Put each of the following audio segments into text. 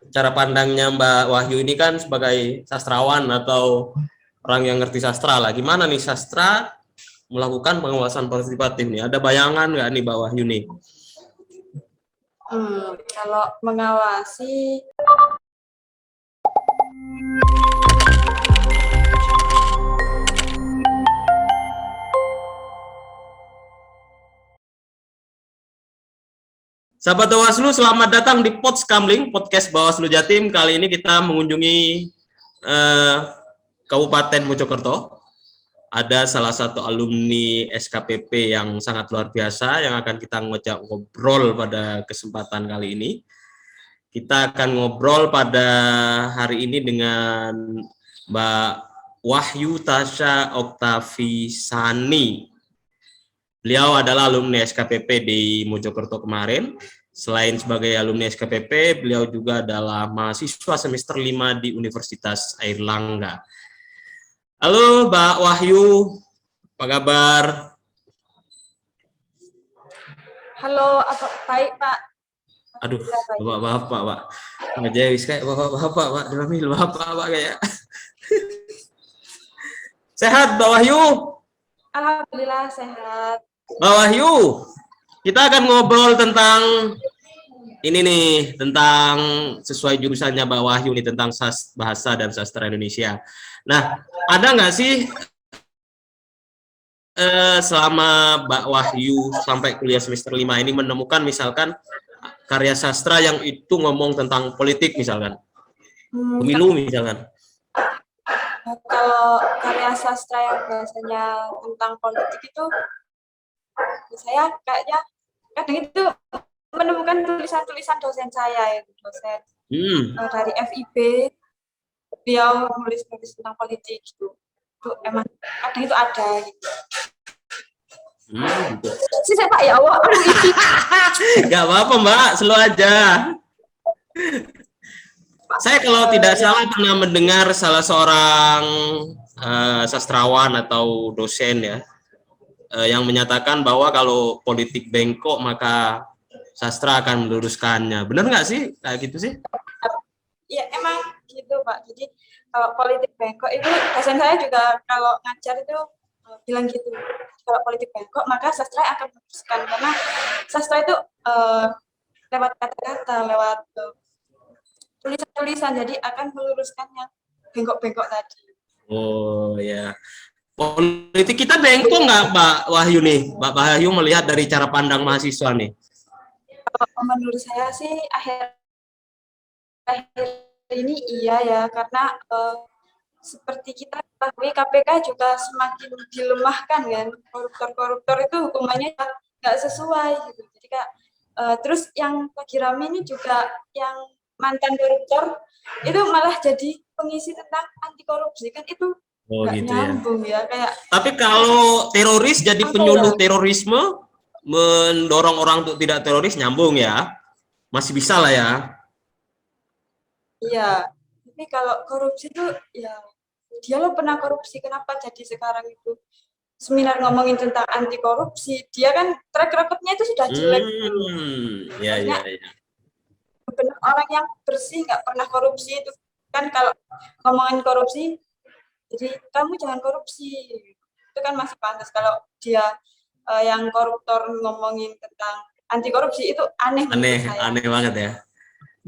cara pandangnya Mbak Wahyu ini kan sebagai sastrawan atau orang yang ngerti sastra lah. Gimana nih sastra melakukan pengawasan partisipatif nih? Ada bayangan nggak nih Mbak Wahyu nih? Kalau mengawasi, Sahabat Bawaslu, selamat datang di Podskamling, podcast Bawaslu Jatim. Kali ini kita mengunjungi Kabupaten Mojokerto. Ada salah satu alumni SKPP yang sangat luar biasa yang akan kita ngajak ngobrol pada kesempatan kali ini. Kita akan ngobrol pada hari ini dengan Mbak Wahyu Tasya Oktavisani. Beliau adalah alumni SKPP di Mojokerto kemarin. Selain sebagai alumni SKPP, beliau juga adalah mahasiswa semester 5 di Universitas Airlangga. Halo Mbak Wahyu, apa kabar? halo, baik Pak. Aduh, bapak-bapak, Pak. Nggak jawis kayak bapak-bapak, Pak. Dipanggil bapak, Pak, kayak. Sehat, Mbak Wahyu? Alhamdulillah sehat. Mbak Wahyu, kita akan ngobrol tentang ini nih, tentang sesuai jurusannya Mbak Wahyu nih, tentang bahasa dan sastra Indonesia. Nah, ada nggak sih selama Mbak Wahyu sampai kuliah semester 5 ini menemukan misalkan karya sastra yang itu ngomong tentang politik misalkan, pemilu misalkan? Kalau karya sastra yang biasanya tentang politik itu, saya kayaknya kadang itu menemukan tulisan-tulisan dosen saya, dosen dari FIB, beliau nulis-nulis tentang politik gitu. Itu emang kadang itu ada gitu. Gitu. Sih saya Pak ya Allah. Gak apa-apa Mbak, slow aja. Saya kalau tidak salah pernah mendengar salah seorang sastrawan atau dosen ya yang menyatakan bahwa kalau politik bengkok maka sastra akan meluruskannya. Benar nggak sih kayak gitu sih? Iya emang gitu Pak. Jadi kalau politik bengkok itu dosen saya juga kalau ngajar itu bilang gitu. Kalau politik bengkok maka sastra akan meluruskan karena sastra itu lewat kata-kata, lewat tulisan-tulisan, jadi akan meluruskannya bengkok-bengkok tadi. Oh ya. Politik kita bengkok nggak Mbak Wahyu nih? Mbak Wahyu melihat dari cara pandang mahasiswa nih. Menurut saya sih akhir ini iya ya, karena seperti kita ketahui KPK juga semakin dilemahkan kan, koruptor-koruptor itu hukumannya nggak sesuai gitu. Jadi Kak, terus yang lagi rame ini juga yang mantan koruptor itu malah jadi pengisi tentang anti korupsi, kan itu nggak Gitu nyambung ya. Kayak. Tapi kalau teroris jadi penyuluh terorisme, mendorong orang untuk tidak teroris, nyambung ya, masih bisa lah ya. Iya, tapi kalau korupsi itu ya dia lo pernah korupsi, kenapa jadi sekarang itu seminar ngomongin tentang anti korupsi? Dia kan track recordnya itu sudah jelek. Ya. Benar orang yang bersih nggak pernah korupsi itu kan, kalau ngomongin korupsi, jadi kamu jangan korupsi, itu kan masih pantas. Kalau dia yang koruptor ngomongin tentang anti korupsi itu aneh banget ya.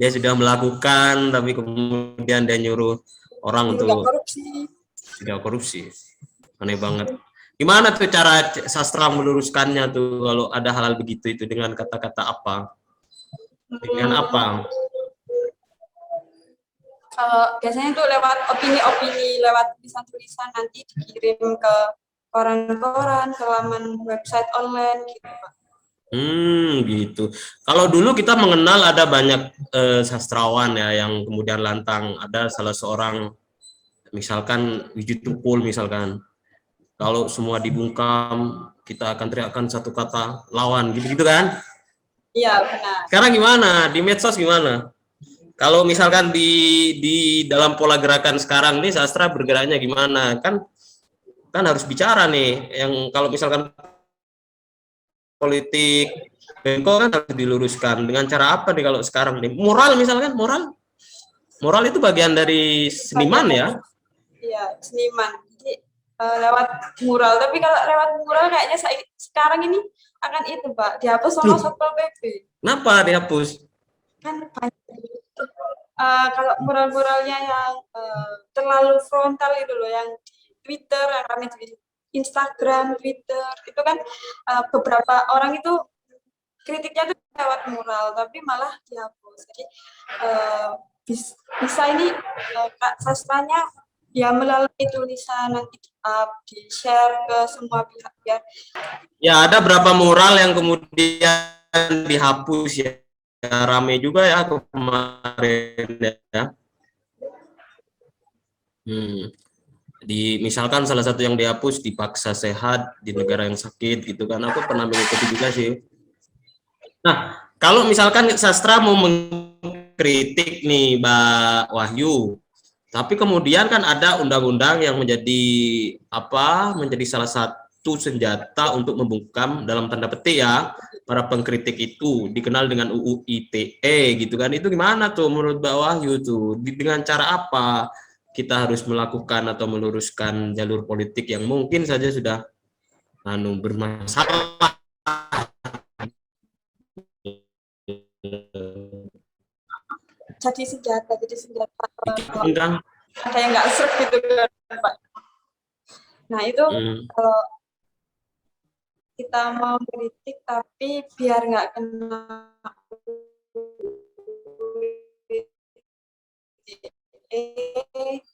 Dia sudah melakukan tapi kemudian dia nyuruh orang untuk tidak korupsi. Aneh banget. Gimana tuh cara sastra meluruskannya tuh kalau ada hal-hal begitu itu dengan kata-kata apa? Dengan apa? Kalau biasanya itu lewat opini-opini, lewat tulisan-tulisan, nanti dikirim ke koran-koran, ke laman website online gitu Pak. Gitu. Kalau dulu kita mengenal ada banyak sastrawan ya yang kemudian lantang. Ada salah seorang misalkan Wiji Tukul misalkan. Kalau semua dibungkam, kita akan teriakkan satu kata lawan, gitu-gitu kan? Iya, benar. Sekarang gimana? Di medsos gimana? Kalau misalkan di dalam pola gerakan sekarang nih sastra bergeraknya gimana? Kan harus bicara nih. Yang kalau misalkan politik bengkok kan harus diluruskan dengan cara apa nih kalau sekarang nih? Moral misalkan, moral? Moral itu bagian dari seniman ya? Iya, seniman. Jadi lewat mural. Tapi kalau lewat mural kayaknya sekarang ini akan itu, Pak, dihapus sama Satpol PP. Kenapa dihapus? Kan banyak. Kalau mural-muralnya yang terlalu frontal itu loh, yang di Twitter, yang kami di Instagram, Twitter, itu kan beberapa orang itu kritiknya tuh lewat mural, tapi malah dihapus. Jadi bisa ini Kak Sastranya ya melalui tulisan nanti di share ke semua pihak ya. Ya ada berapa mural yang kemudian dihapus ya. Ya, rame juga ya kemarin ya. Misalkan salah satu yang dihapus dipaksa sehat di negara yang sakit gitu kan. Aku pernah mengikuti juga sih. Nah, kalau misalkan sastra mau mengkritik nih Mbak Wahyu, tapi kemudian kan ada undang-undang yang menjadi salah satu senjata untuk membungkam dalam tanda petik ya para pengkritik itu, dikenal dengan UU ITE gitu kan. Itu gimana tuh menurut Mbak Wahyu tuh? Dengan cara apa kita harus melakukan atau meluruskan jalur politik yang mungkin saja sudah bermasalah? Jadi senjata Kan? Ada yang nggak serp gitu kan, Pak. Nah itu kalau kita mau kritik tapi biar nggak kena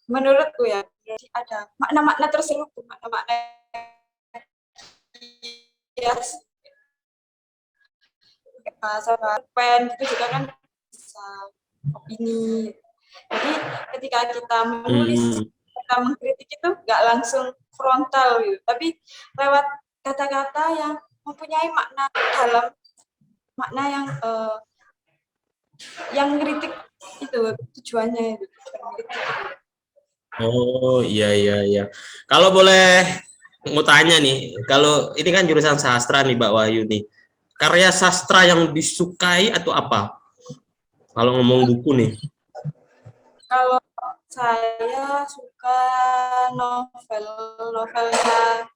menurutku ya ada makna-makna terselubung, makna-makna yes. Bahasa pen itu juga kan bisa opini. Jadi ketika kita menulis, kita mengkritik itu nggak langsung frontal gitu, tapi lewat kata-kata yang mempunyai makna dalam, makna yang kritik itu tujuannya itu. Oh iya. Kalau boleh mau tanya nih, kalau ini kan jurusan sastra nih Mbak Wahyu nih, karya sastra yang disukai atau apa? Kalau ngomong buku nih. Kalau saya suka novelnya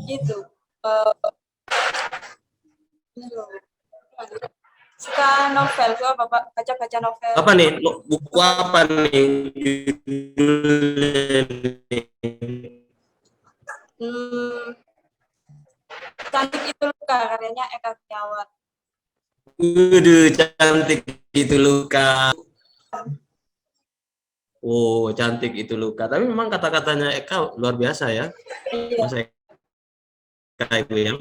itu suka novel, suka baca novel. Apa nih? Buku apa nih? Cantik Itu Luka, karyanya Eka Kurniawan. Cantik itu luka. Oh, cantik itu luka. Tapi memang kata-katanya Eka luar biasa ya. Mas Eka itu ya.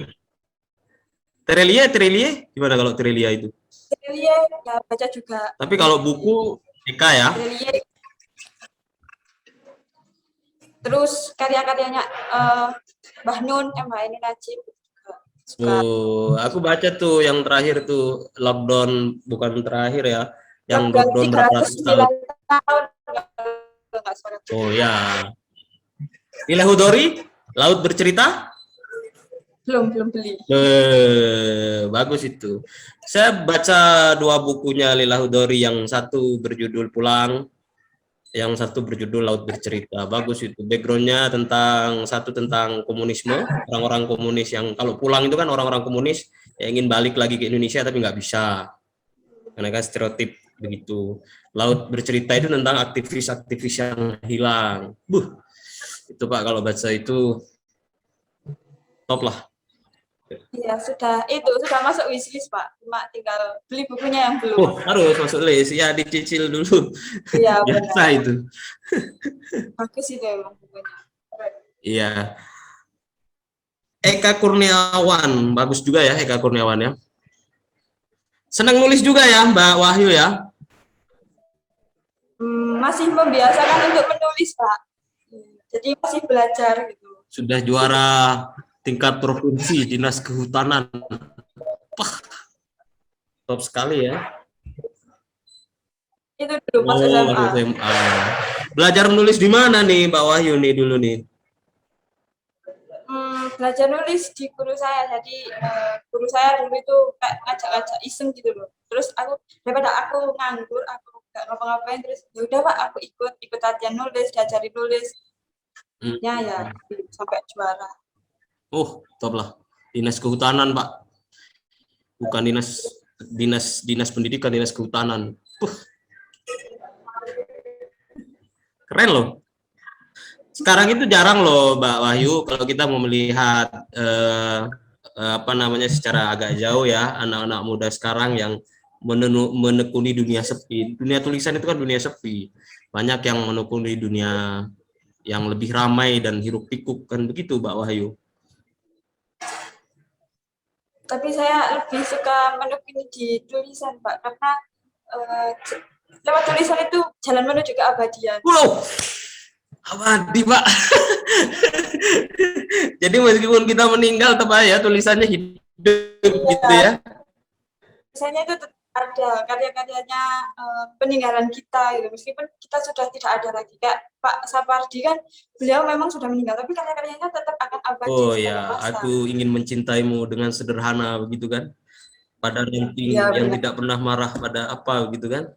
Terelie, gimana kalau Terelie itu? Terelie ya baca juga. Tapi kalau buku Eka ya. Terelie. Terus karya-karyanya Mbah Nun, Ini Najib. Oh, aku baca tuh yang terakhir tuh lockdown, bukan terakhir ya, yang lockdown berapa ratus tahun. Oh ya. Lila Hudori, Laut Bercerita? Belum beli. Bagus itu. Saya baca 2 bukunya Lila Hudori, yang satu berjudul Pulang, yang satu berjudul Laut Bercerita. Bagus itu. Backgroundnya tentang komunisme, orang-orang komunis yang kalau pulang itu kan orang-orang komunis yang ingin balik lagi ke Indonesia tapi nggak bisa. Karena kan stereotip begitu. Laut Bercerita itu tentang aktivis-aktivis yang hilang. Itu Pak, kalau baca itu top lah. Iya, sudah masuk wishlist Pak. Cuma tinggal beli bukunya yang belum. Harus masuk list ya, dicicil dulu. Iya, biasa benar. Itu. Bagus itu emang bukunya. Iya. Eka Kurniawan, bagus juga ya Eka Kurniawan ya. Senang nulis juga ya Mbak Wahyu ya? Masih membiasakan untuk menulis Pak. Jadi masih belajar gitu. Sudah juara tingkat provinsi Dinas Kehutanan. Top sekali ya. Itu dulu pas SMA. Belajar menulis di mana nih Mbak Wahyu nih dulu nih? belajar nulis di guru saya. Jadi guru saya dulu itu kayak ngajak-ngajak iseng gitu loh. Terus aku daripada aku nganggur, aku nggak ngapa-ngapain, terus ya udah Pak, aku ikut latihan nulis, diajari nulis. Ya ya Hmm. sampai juara. Oh, top lah. Dinas Kehutanan, Pak. Bukan dinas pendidikan, dinas kehutanan. Keren loh. Sekarang itu jarang loh, Mbak Wahyu, kalau kita mau melihat apa namanya secara agak jauh ya, anak-anak muda sekarang yang menekuni dunia sepi. Dunia tulisan itu kan dunia sepi. Banyak yang menekuni dunia yang lebih ramai dan hiruk pikuk, kan begitu, Mbak Wahyu? Tapi saya lebih suka menekuni di tulisan, Pak, karena lewat tulisan itu jalan menuju keabadian. Wow, abadi, Pak. Jadi meskipun kita meninggal, tetap aja tulisannya hidup gitu ya. Misalnya itu ada karya-karyanya peninggalan kita gitu. Meskipun kita sudah tidak ada lagi. Kayak Pak Sapardi kan, beliau memang sudah meninggal, tapi karya-karyanya tetap akan abadi. Oh ya, aku ingin mencintaimu dengan sederhana begitu kan. Pada ranting Ya, yang benar. tidak pernah marah pada apa gitu kan.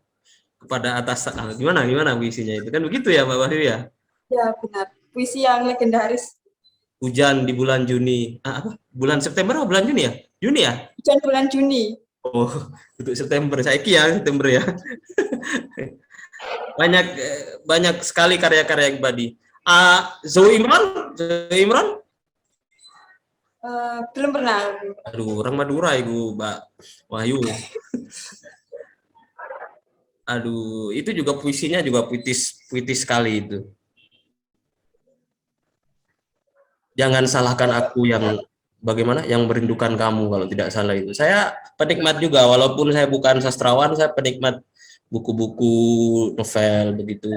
Kepada atasan. Gimana puisinya itu kan begitu ya, Mbak Wahyu ya. Ya, benar. Puisi yang legendaris. Hujan di bulan Juni. Apa? Bulan September atau bulan Juni ya? Juni ya? Hujan bulan Juni. Oh, untuk September. Saya ya September ya. banyak sekali karya-karya yang badi. Zoe Imran? Belum pernah. Aduh, orang Madura ibu, Mbak Wahyu. Aduh, itu juga puisinya juga puitis sekali itu. Jangan salahkan aku yang bagaimana yang merindukan kamu kalau tidak salah itu. Saya penikmat juga walaupun saya bukan sastrawan, saya penikmat buku-buku novel begitu,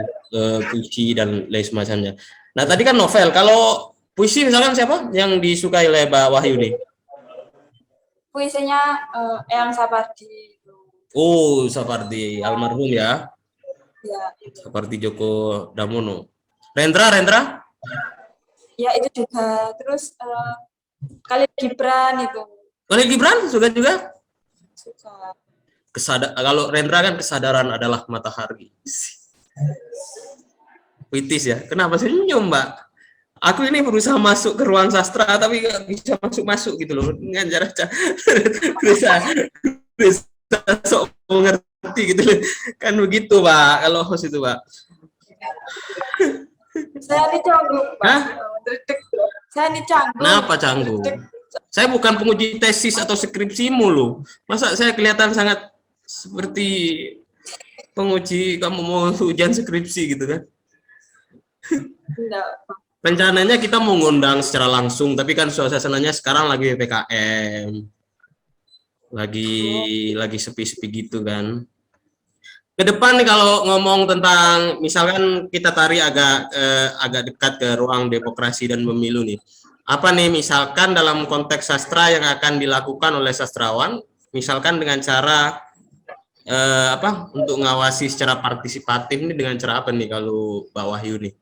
puisi dan lain semacamnya. Nah, tadi kan novel. Kalau puisi misalkan siapa yang disukai oleh Mbak Wahyu nih? Puisinya Eyang Sapardi. Oh, seperti almarhum ya. Ya, Seperti Djoko Damono. Rendra? ya itu juga. Terus Khalil Gibran itu Khalil Gibran suka juga. suka. Kalau Rendra kan kesadaran adalah matahari. Puitis ya. Kenapa senyum, Mbak? Aku ini berusaha masuk ke ruang sastra tapi nggak bisa masuk gitu loh. Dengan cara berusaha sok mengerti gitu loh. Kan begitu, Pak. Kalau host itu, Pak. Saya ini canggung, Pak. Hah? Saya ini canggung. Kenapa canggung? Saya bukan penguji tesis atau skripsimu loh. Masa saya kelihatan sangat seperti penguji kamu mau ujian skripsi gitu kan? Enggak. Rencananya kita mau ngundang secara langsung, tapi kan suasananya sekarang lagi PPKM. Lagi sepi-sepi gitu kan. Ke depan nih kalau ngomong tentang misalkan kita tarik agak dekat ke ruang demokrasi dan pemilu nih. Apa nih misalkan dalam konteks sastra yang akan dilakukan oleh sastrawan, misalkan dengan cara untuk ngawasi secara partisipatif nih dengan cara apa nih kalau Mbak Wahyu nih?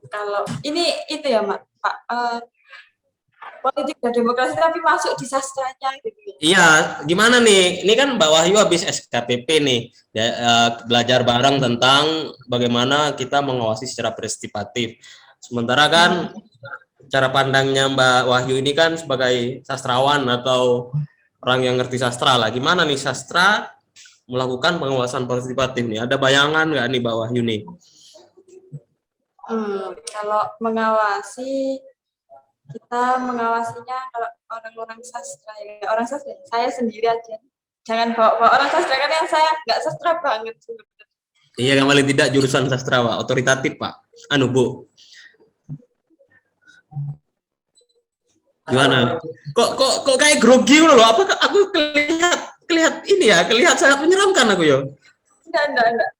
Kalau ini itu ya, Pak. Politik dan demokrasi tapi masuk di sastranya gitu. Iya, gimana nih? Ini kan Mbak Wahyu habis SKPP nih, ya, belajar bareng tentang bagaimana kita mengawasi secara partisipatif. Sementara kan cara pandangnya Mbak Wahyu ini kan sebagai sastrawan atau orang yang ngerti sastra lah. Gimana nih sastra melakukan pengawasan partisipatif nih? Ada bayangan nggak nih Mbak Wahyu nih? Kalau mengawasi, kita mengawasinya kalau orang-orang sastra ya, orang sastra saya sendiri aja. Jangan bawa orang sastra kan yang saya nggak sastra banget sebenarnya. Iya, yang paling tidak jurusan sastra, Pak. Otoritatif, Pak. Bu. Gimana? Kok kayak grogi loh? Apa aku kelihatan ini ya, kelihatan sangat menyeramkan aku ya. Enggak.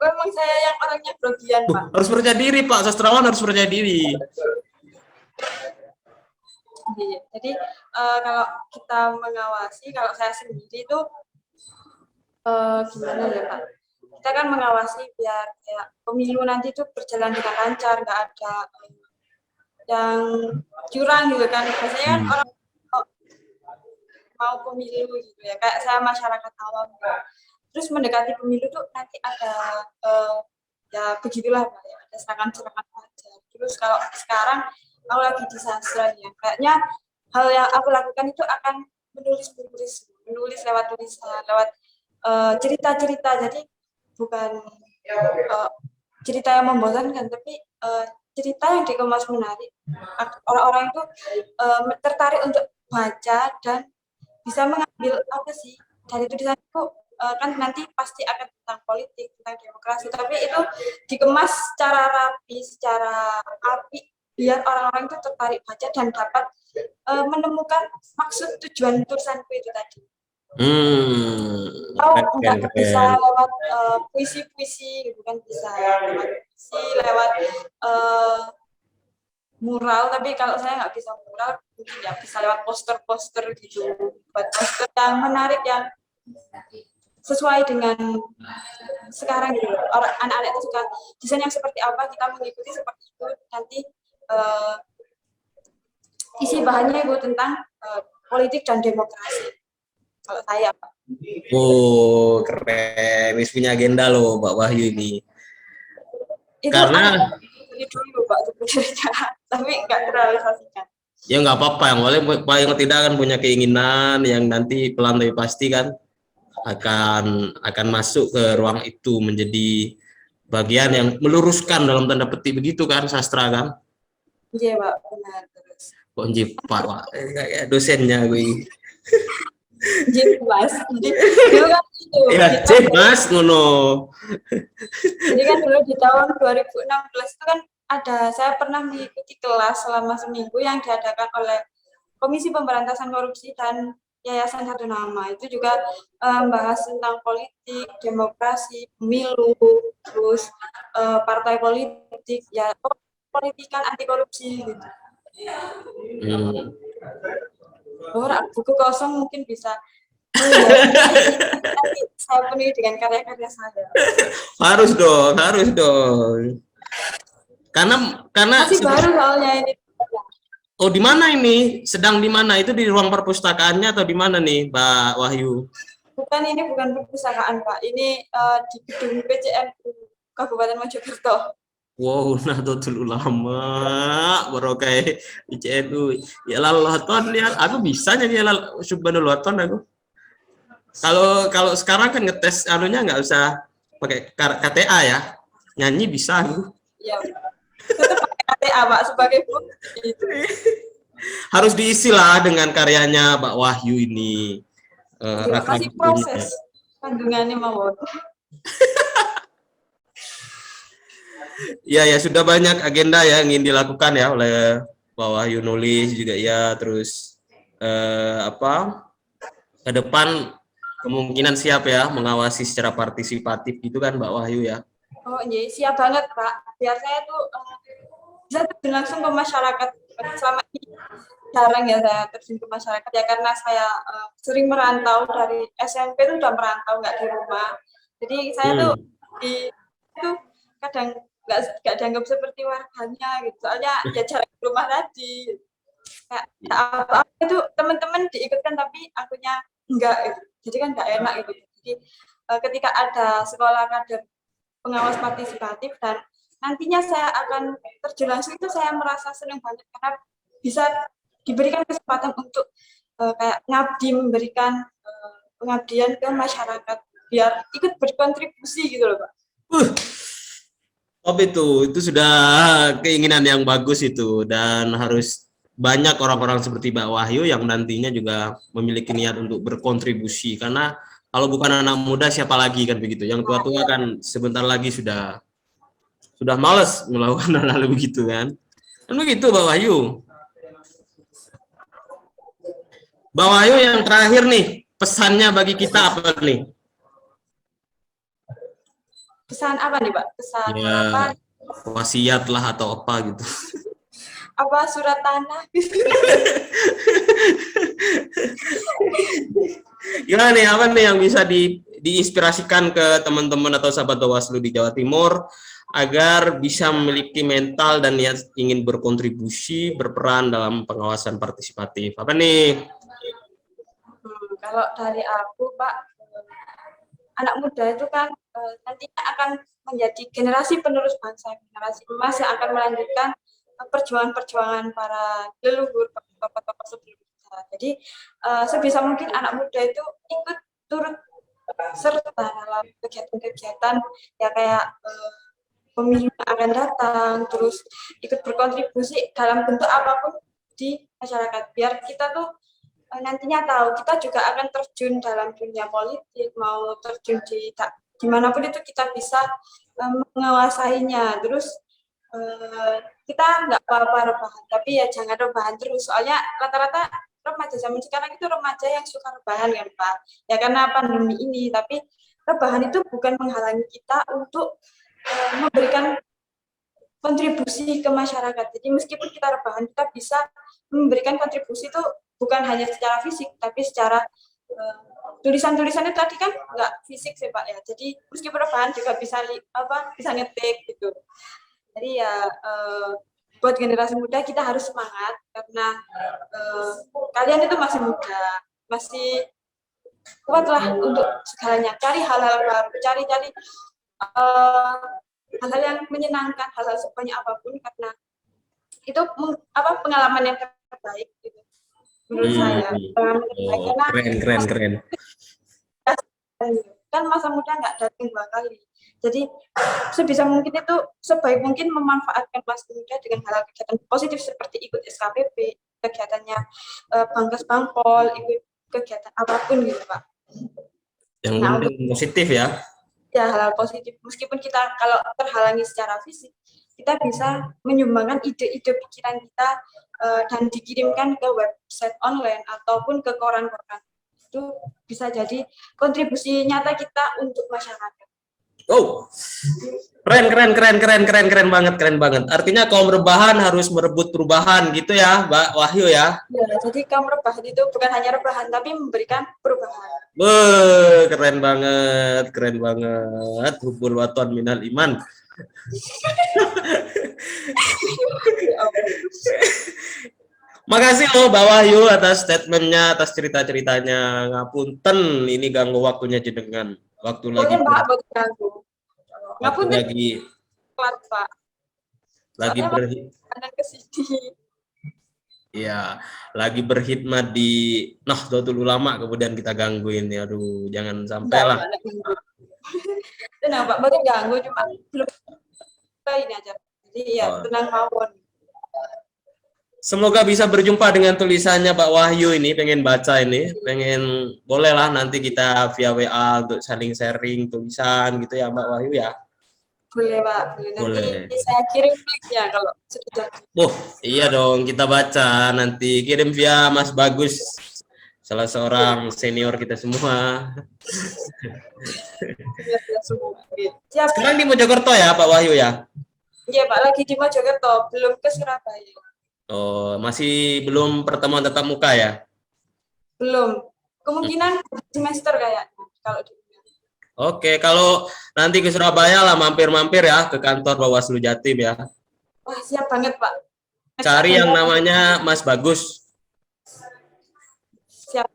Memang saya yang orangnya grogian, Pak. Harus percaya diri, Pak. Sastrawan harus percaya diri. Jadi kalau kita mengawasi, kalau saya sendiri itu gimana ya, Pak? Kita kan mengawasi biar kayak pemilu nanti itu berjalan dengan lancar, nggak ada yang curang gitu kan. Biasanya kan Hmm. orang mau pemilu gitu ya, kayak saya masyarakat awam gitu. Terus mendekati pemilu tuh nanti ada ya begitulah Pak, ya, ada serangan-serangan wajar. Terus kalau sekarang aku lagi di sastra ya, kayaknya hal yang aku lakukan itu akan menulis lewat tulisan, lewat cerita-cerita. Jadi bukan cerita yang membosankan, tapi cerita yang dikemas menarik. Orang-orang itu tertarik untuk baca dan bisa mengambil apa sih dari tulisan itu, kan nanti pasti akan tentang politik, tentang demokrasi, tapi itu dikemas secara rapi, secara api, biar orang-orang itu tertarik baca dan dapat menemukan maksud tujuan tulisanku itu tadi. Oh, Keren, nggak bisa keren. lewat puisi-puisi gitu kan, bisa lewat puisi, lewat mural, tapi kalau saya nggak bisa mural, mungkin ya bisa lewat poster-poster gitu, buat poster yang menarik, yang sesuai dengan sekarang gitu. Orang anak-anak itu suka desain yang seperti apa, kita mengikuti seperti itu, nanti isi bahannya itu tentang politik dan demokrasi. Kalau saya, Pak. Oh, keren. Wis punya agenda loh, Mbak Wahyu ini. Itu Karena ada dari dulu Pak sebenarnya, tapi nggak terrealisasikan. ya nggak apa-apa, yang paling tidak kan punya keinginan yang nanti pelan tapi pasti kan akan masuk ke ruang itu menjadi bagian yang meluruskan dalam tanda petik begitu kan sastra kan. Iya Pak, benar terus. Kok Pak, Pak. Kayak dosennya gue. Jadi Mas, jadi dulu kan itu Ya, di cek tahun, Mas ngono. jadi kan dulu di tahun 2016 itu kan ada, saya pernah mengikuti kelas selama seminggu yang diadakan oleh Komisi Pemberantasan Korupsi dan Yayasan Satu Nama. Itu juga membahas tentang politik, demokrasi, pemilu, terus partai politik, ya politikan anti korupsi gitu. Hmm. Oh, buku kosong mungkin bisa. Oh iya, nanti saya penuhi dengan karya-karya saya. Harus dong, harus dong. Karena Masih baru soalnya ini. oh di mana ini? Sedang di mana? Itu di ruang perpustakaannya atau di mana nih, Mbak Wahyu? Bukan, ini bukan perpustakaan Pak. Ini di gedung PCMU Kabupaten Mojokerto. Wow, Nahdlatul Ulama, Barokai ICNU. Ya lalaton ya, aku bisa nyanyi Subhanallah aku. Kalau kalau sekarang kan ngetes anunya nggak usah pakai KTA ya, nyanyi bisa aku. Ya, tetap pakai KTA Pak sebagai bukti itu. Harus diisi lah dengan karyanya Mbak Wahyu ini. Ya, Rak-rak masih bukunya. proses kandungannya mawon. Ya ya sudah banyak agenda ya yang ingin dilakukan ya oleh Mbak Wahyu, nulis juga ya, terus apa ke depan kemungkinan siap ya mengawasi secara partisipatif gitu kan Mbak Wahyu ya. Oh iya, siap banget Pak. Biar saya tuh bisa terjun langsung ke masyarakat. Selama ini jarang ya saya terjun ke masyarakat ya, karena saya sering merantau dari SMP tuh udah merantau, nggak di rumah. Jadi saya tuh di itu kadang nggak dianggap seperti warganya gitu. Soalnya ya jarang di rumah tadi. Kayak apa-apa itu teman-teman diikutkan tapi akunya enggak gitu. Jadi kan nggak enak gitu. Jadi ketika ada sekolah kader pengawas partisipatif dan nantinya saya akan terjun langsung, itu saya merasa senang banget karena bisa diberikan kesempatan untuk kayak ngabdi, memberikan pengabdian ke masyarakat biar ikut berkontribusi gitu loh Pak. Top itu sudah keinginan yang bagus itu, dan harus banyak orang-orang seperti Mbak Wahyu yang nantinya juga memiliki niat untuk berkontribusi, karena kalau bukan anak muda siapa lagi kan begitu, yang tua-tua kan sebentar lagi sudah malas melakukan hal-hal begitu kan begitu Mbak Wahyu. Mbak Wahyu, yang terakhir nih, pesannya bagi kita apa nih? Pesan apa nih Pak? Pesan Ya, apa? wasiat lah atau apa gitu. Apa surat tanah? Gimana nih, apa nih yang bisa diinspirasikan ke teman-teman atau sahabat Bawaslu di Jawa Timur agar bisa memiliki mental dan niat ingin berkontribusi, berperan dalam pengawasan partisipatif. Apa nih? Kalau dari aku, Pak, anak muda itu kan nantinya akan menjadi generasi penerus bangsa, generasi emas yang akan melanjutkan perjuangan-perjuangan para leluhur, tokoh-tokoh sebelum kita. Jadi sebisa mungkin anak muda itu ikut turut serta dalam kegiatan-kegiatan ya kayak pemilu yang akan datang, terus ikut berkontribusi dalam bentuk apapun di masyarakat. Biar kita tuh nantinya tahu kita juga akan terjun dalam dunia politik, mau terjun di dimanapun itu kita bisa menguasainya. Terus kita nggak apa-apa rebahan, tapi ya jangan rebahan terus. Soalnya rata-rata remaja zaman sekarang itu remaja yang suka rebahan kan Pak. Ya karena pandemi ini, tapi rebahan itu bukan menghalangi kita untuk memberikan kontribusi ke masyarakat. Jadi meskipun kita rebahan, kita bisa memberikan kontribusi itu bukan hanya secara fisik, tapi secara tulisan-tulisannya tadi kan nggak fisik sih Pak ya. Jadi meskipun rebahan juga bisa bisa ngetik gitu. Jadi ya buat generasi muda kita harus semangat karena kalian itu masih muda, masih kuatlah untuk segalanya. Cari hal-hal baru, cari-cari hal-hal yang menyenangkan, hal-hal sebanyak apapun karena itu pengalaman yang terbaik gitu menurut saya. Keren. Kan masa muda nggak datang 2 kali. Jadi sebisa mungkin itu sebaik mungkin memanfaatkan masa muda dengan hal kegiatan positif seperti ikut SKPP, kegiatannya Bangkas Bangpol, ikut kegiatan apapun gitu Pak. Yang penting positif ya. Ya hal-hal positif. Meskipun kita kalau terhalangi secara fisik, kita bisa menyumbangkan ide-ide pikiran kita dan dikirimkan ke website online ataupun ke koran-koran. Itu bisa jadi kontribusi nyata kita untuk masyarakat. Oh, keren banget. Artinya kaum rebahan harus merebut perubahan gitu ya, Mbak Wahyu ya? Ya, jadi kaum rebahan itu bukan hanya rebahan, tapi memberikan perubahan. Keren banget. Hubul waton minal iman. Makasih loh Mbak Wahyu atas statementnya, atas cerita-ceritanya. Ngapunten, ini ganggu waktunya jenengan. Waktu lagi lagi berkhidmat di Nahdlatul Ulama kemudian kita gangguin ya. Aduh, jangan sampai lah. Tenang Pak, baru ganggu cuma belum ini aja. Jadi ya tenang mawon. Semoga bisa berjumpa dengan tulisannya Pak Wahyu ini, pengen baca ini, bolehlah nanti kita via WA untuk saling sharing tulisan gitu ya Mbak Wahyu ya. Boleh Pak, boleh. Nanti saya kirim linknya kalau sudah. Iya dong, kita baca nanti, kirim via Mas Bagus, salah seorang senior kita semua. Siap. Sekarang di Mojokerto ya Pak Wahyu ya? Iya Pak, lagi di Mojokerto, belum ke Surabaya. Oh, masih belum pertemuan tatap muka ya? Belum. Kemungkinan semester kayaknya kalau di. Oke, kalau nanti ke Surabaya lah mampir-mampir ya ke kantor Bawaslu Jatim ya. Wah, siap banget, Pak. Cari yang namanya Mas Bagus. Siap.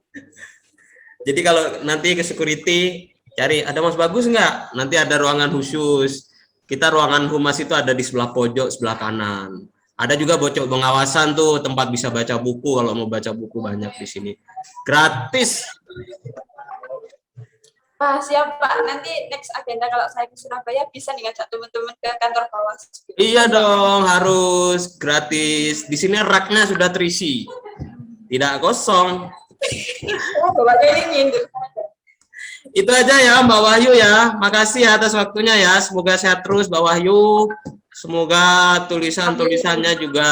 Jadi kalau nanti ke security cari ada Mas Bagus nggak? Nanti ada ruangan khusus. Kita ruangan humas itu ada di sebelah pojok sebelah kanan. Ada juga bocok pengawasan tuh, tempat bisa baca buku kalau mau baca buku banyak di sini. Gratis. Siap Pak. Nanti next agenda kalau saya ke Surabaya bisa nih ngajak teman-teman ke kantor Bawaslu. Iya dong, harus gratis. Di sini raknya sudah terisi. Tidak kosong. Itu aja ya Mbak Wahyu ya. Makasih atas waktunya ya. Semoga sehat terus Mbak Wahyu. Semoga tulisan-tulisannya juga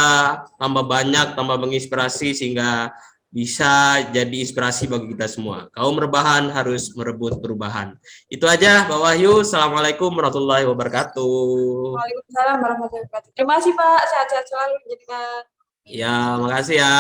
tambah banyak, tambah menginspirasi sehingga bisa jadi inspirasi bagi kita semua. Kaum rebahan harus merebut perubahan. Itu aja Mbak Wahyu. Assalamualaikum warahmatullahi wabarakatuh. Waalaikumsalam warahmatullahi wabarakatuh. Terima kasih Pak. Sehat-sehat selalu. Ya, makasih ya.